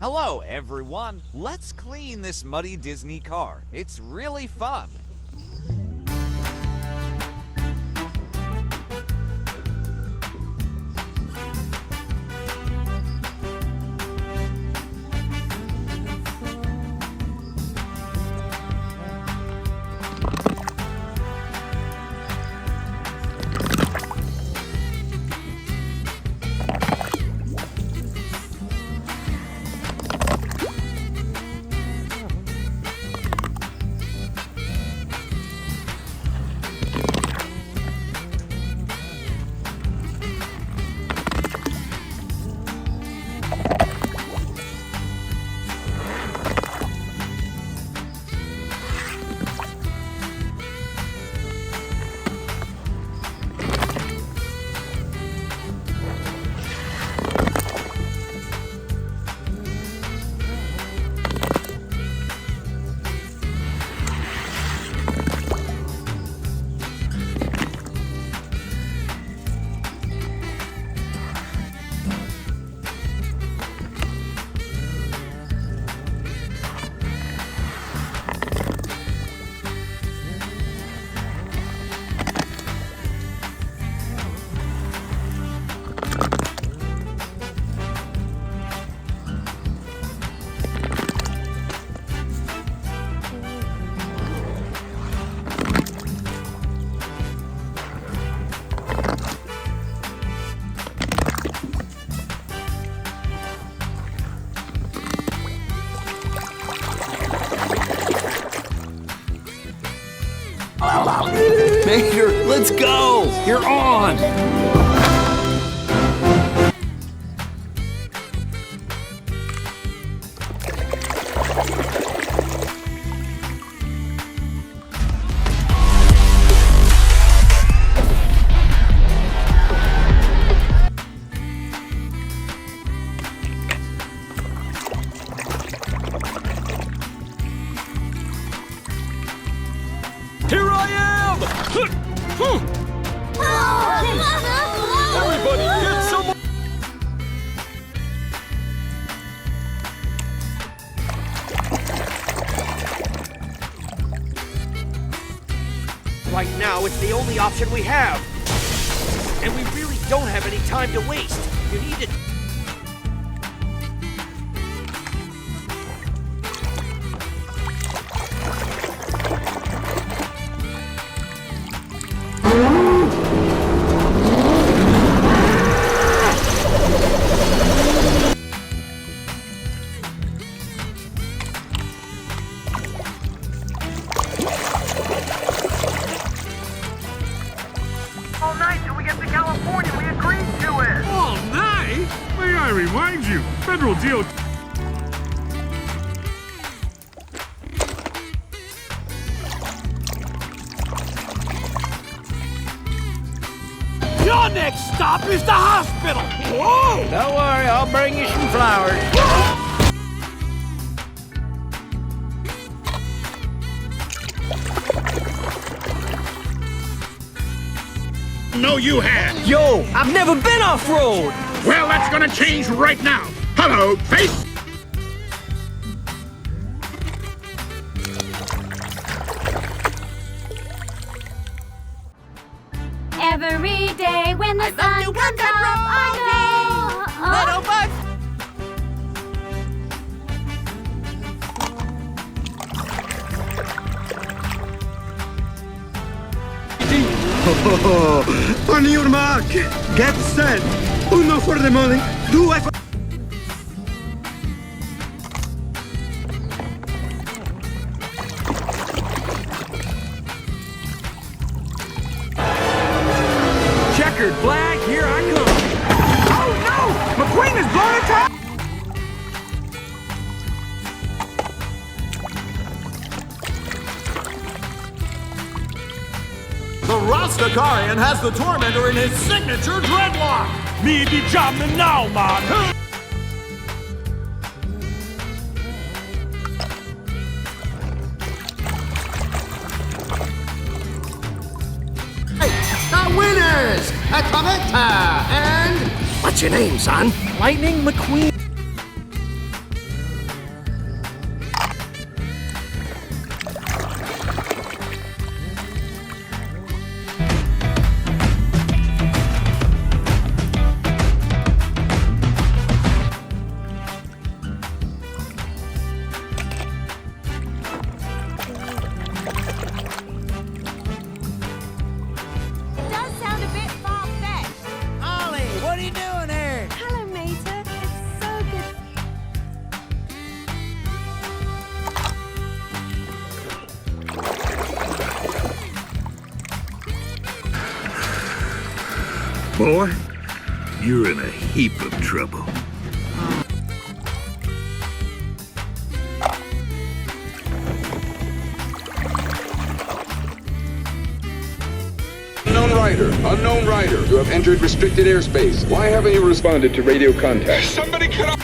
Hello, everyone. Let's clean this muddy Disney car. It's really fun. Mayor, let's go! You're on! Here I am! Everybody get some... Right now, it's the only option we have. And we really don't have any time to waste. You need to... All night till we get to California. We agreed to it. All night? May I remind you, federal deal. Your next stop is the hospital! Whoa! Don't worry, I'll bring you some flowers. No, you had. Yo, I've never been off-road! Well, that's gonna change right now. Hello, face. Every day when the sun comes up, I go. Little bus! On your mark, get set. Uno for the money, due for... Checkered flag, here I come! Oh no! McQueen is blowing a top! The Rastafarian has the Tormentor in his signature dreadlock! Me be jamming now, man! The winners! A Tomica and... What's your name, son? Lightning McQueen. boy. You're in a heap of trouble. Unknown rider, you have entered restricted airspace. Why haven't you responded to radio contact? Somebody cut off.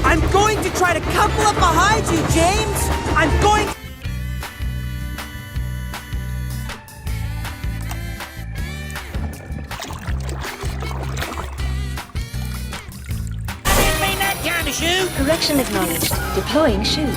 I'm going to try to couple up behind you, James! I'm going... Correction acknowledged. Deploying chute.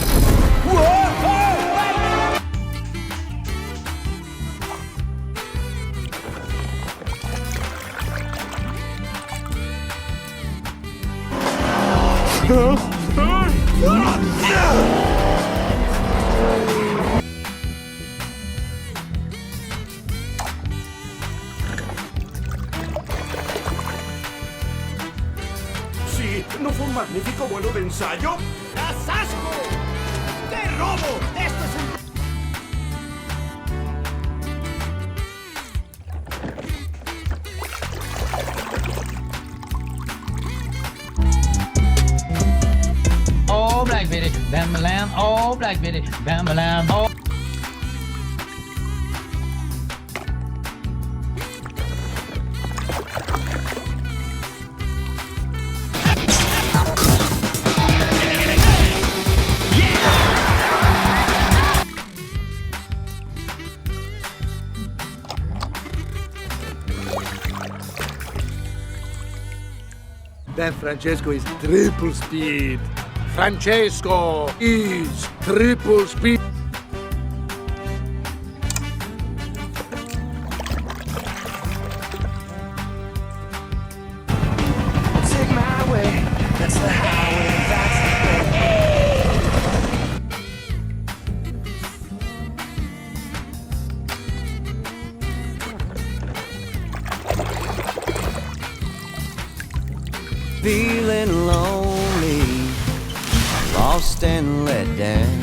Sí, ¿no fue un magnífico vuelo de ensayo? ¡Asasco! ¡Qué robo! ¡Esto es un... All black bitty, bam-a-lam, all black bitty, bam-a-lam, all... That Francesco is triple speed. Francesco is triple speed. Take my way. That's the highway. That's the way. Feeling lonely, lost and let down.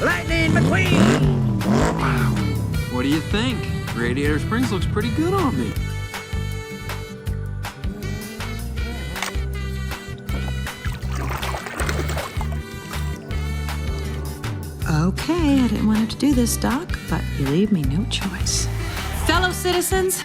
Lightning McQueen! Wow. What do you think? Radiator Springs looks pretty good on me. Okay, I didn't want to have to do this, Doc, but you leave me no choice. Fellow citizens,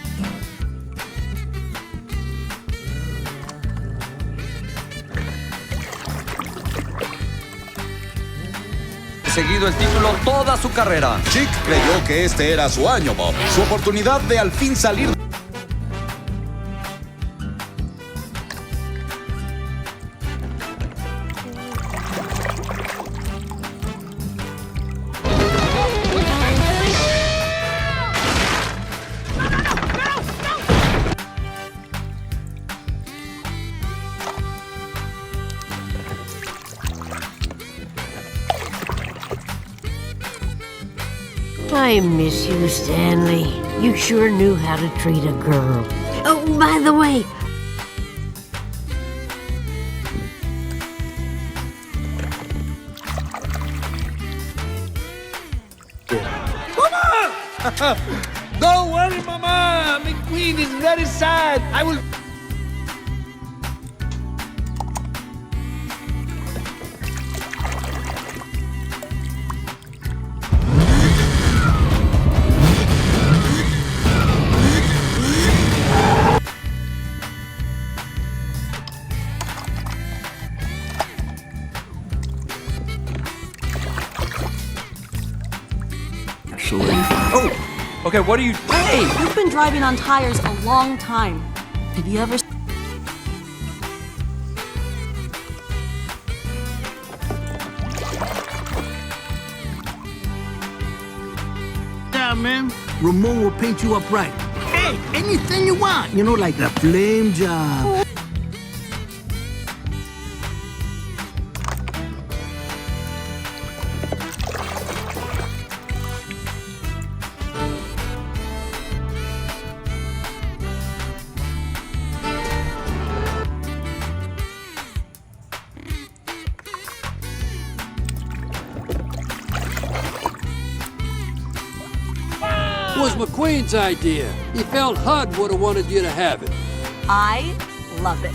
Seguido el título toda su carrera. Chick creyó que este era su año, Bob. Su oportunidad de al fin salir. I miss you, Stanley. You sure knew how to treat a girl. Oh, by the way... Mama! Don't worry, Mama! McQueen is very sad. I will... Oh! Okay, what are you... hey, you've been driving on tires a long time. Have you ever... Yeah, man. Ramon will paint you up right. Hey, anything you want. You know, like a flame job. McQueen's idea. He felt HUD would have wanted you to have it. I love it.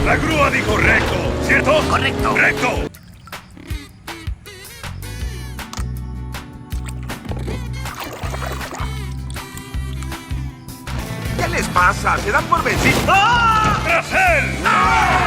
La grúa dijo recto, ¿cierto? Correcto. Recto. ¿Qué les pasa? ¿Se dan por vencidos? ¡Ah! ¡Tras él! ¡Ah!